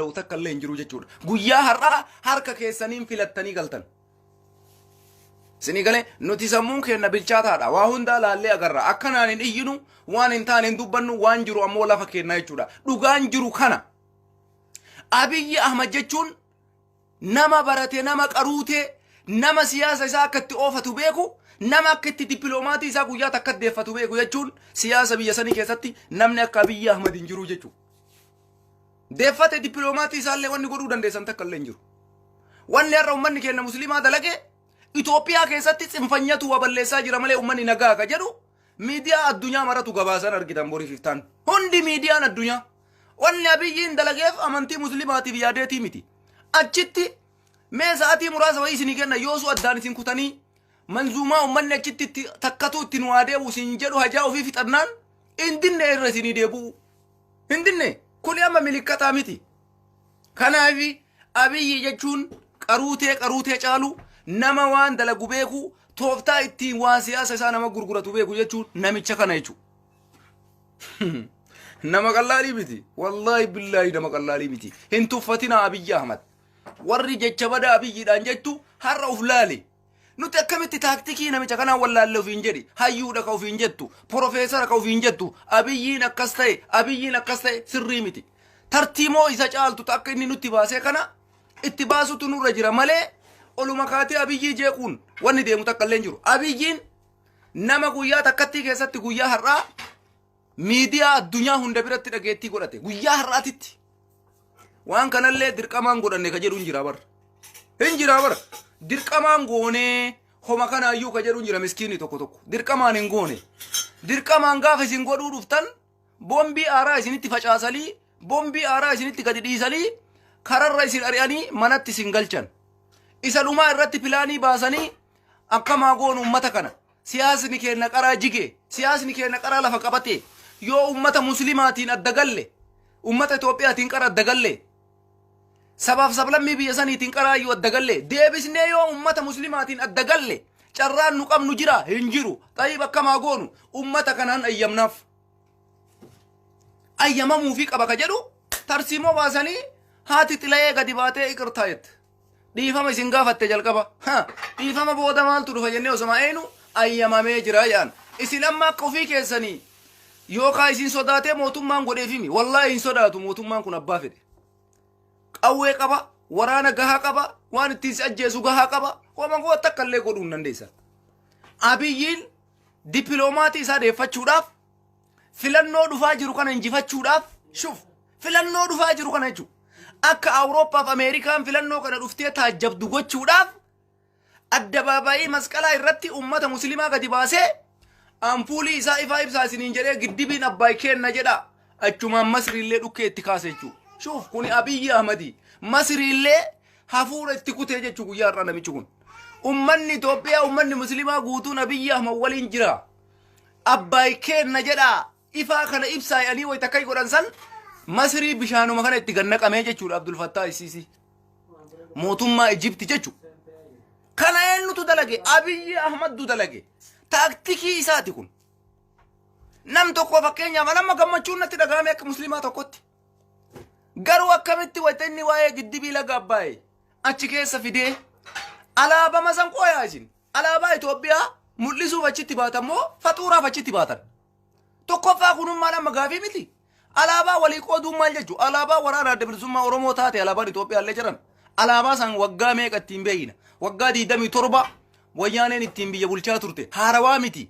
لو تكلم جرو جتشود قويا هركا كيسانين فلتني قلتن سني قال نوتي سمون كنا بالشات هذا واهون دا لالي أجرا أكنا نيجينو وان إنتان ندوبنو وان جرو أمولا فكرنا يجودا لوجان جرو خنا أبي أحمد جتشون نما براتي نما قروتي نما سياسة ساكت أوفتو بيكو نما كتي دبلوماتي ساكو يا تكت دفتو بيكو جتشون سياسة بيساني كيساتي نمنا كابي أحمد إنجرو جتشو دفت دبلوماتي سالة وان نقولو دندي سنتا كلنجرو وان لير أمني كنا مسلمات لكه إثيوبيا كيساتي سنفنياتو وبلسا جرامله أمني نجا كجرو ميديا الدنيا مراتو غبازان أركيدام بوري فيفتان هندي ميديا الدنيا وان لابيين دلقيف أمانتي مسلماتي بيادتي ميتي أجتي ما ساعتي مراسة ويسني كنا يوسو أداني سنكتاني منزوما أمني أجتي تكتو تنوادي وسنجلو هجاو في فترنان إندن الرسيني ديبو إندن كل يوم ملكتا ميتي كان أبي يجون قروتي جالو نما وان دلقو بيكو توفتا اتين وان سياسة سا نما غرغرتو بيكو يجون نمي چكنا يجو نما قلالي بيتي والله بالله نما قلالي بيتي هنتو فتنا أبي أحمد warri jecha bada abiyyiidhaan jettu har'a uf laale nuti akkamitti taaktikii namicha kanaa wallaalle ofiin jedhi hayyuudha ka ofiin jettu profeesara ka ofiin jettu abiyyiin akkas ta'e sirrii miti tartiimoo isa caaltu akka inni nutti baasee kana itti baasutu nurra jira malee oluma kaatee abiyyii jeequun wanni deemu takka illee jiru abiyyiin nama guyyaa takkattii keessatti guyyaa har'aa miidiyaa addunyaa hunda biratti dhageettii godhate guyyaa har'aatitti waan kanallee dirqamaan godhanne ka jedhu hin jira bar dirqamaan goone homa kanaayyuu ka jedhu jira miskiini tokko dirqamaan hin goone dirqamaan gaafa isin godhuu dhuftan bombii aaraa isinitti facaasalii bombii aaraa isinitti gadi dhiisanii kararra isin ari'anii manatti isin galchan isa dhumaa irratti pilaanii baasanii akkamaa goonu ummata kana siyaasni keenya qaraa jige siyaasni keenya qaraa lafa qabate yoo ummata muslimaatiin adda galle ummata Itoophiyaatiin qara adda galle sabab sablammii biyya saniitiin qaraayyuu adda galle deebisnee yoo ummata muslimaatiin adda galle carraan nu qabnu jira hin jiru tayyib akkamaa goonu ummata kanaan ayyamnaaf ayyamamuu fi qaba ka jedhu tarsiimoo baasanii haati xilayee gadi baatee iqirtaayet dhiifama isin gaafatte jalqaba dhiifama booda maaltu dhufa jennee osoma eenu ayyamamee jira yaan isin amma akka ofii keessanii yookaan isin sodaatee mootummaan godheefimi wallaahi hin sodaatu mootummaan kun abbaa fedhe qawwee qaba waraana gahaa qaba waan ittiin si ajjeesu gahaa qaba homan koo takkallee godhuu hin dandeessa abiyyiin dippiloomatii isaa deeffachuudhaaf filannoo dhufaa jiru kana injifachuudhaaf shuf filannoo dhufaa jiru kana jechuudha akka awurooppaaf ameerikaan filannoo kana dhuftee taajjabdu gochuudhaaf addabaabaayii masqalaa irratti ummata muslimaa gadi baasee ampuulii isaa ifaa ibsaa isiniin jedhee giddibiin abbaay kenna jedha achumaan masriillee dhukkee itti kaase jechuudha shuf kuni abiyyi ahmadi masriillee hafuura itti kutee jechuu guyyaa irraa namichi kun ummanni Itoophiyaa ummanni muslimaa guutuun abiyyi ahmad waliin jira abbaay kenna jedha ifaa kana ibsaa jedhanii wayita akkai godhan san masrii bishaanuma kana itti gannaqamee jechuudha Abdul Fattah Isiisi mootummaa Ijipti jechuu kana eenyutu dalage abiyyi ahmaddu dalage taaktikii isaati kun nam tokko fakkeenyaaf nama gammachuun natti dhagahame akka muslimaa tokkotti garuu akkamitti wayita inni waa'ee giddibii laga abbaayee achi keessa fidee alaabaa masan qooyaa isin alaabaa Itoophiyaa mul'isuuf achitti baatan moo faxuuraaf achitti baatan tokkoffaa kunummaa nama gaafii miti alaabaa walii qooduun maal jechuu alaabaa waraana adda bilisummaa Oromoo taate alaabaan Itoophiyaa illee jiran alaabaa san waggaa meeqa ittiin beeyna waggaa 27 wayyaaneen ittiin biyya bulchaa turte haarawaa miti